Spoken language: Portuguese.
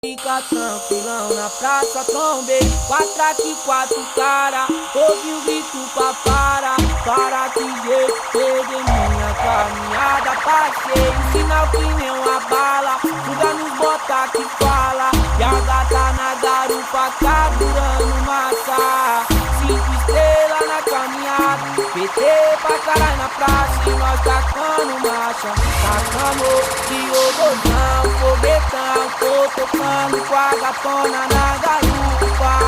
Fica tranquilão na praça, trombei 4 aqui, 4 cara. Ouvi o grito para que jeito. Peguei minha caminhada, passei um sinal que nem uma bala. Fuga nos bota que fala, e a gata na garupa tá durando massa. 5 estrelas na caminhada, PT pra caralho na praça. E nós tacando marcha, tacando de ogozão, foguetão. Tô tocando com a gatona na garupa.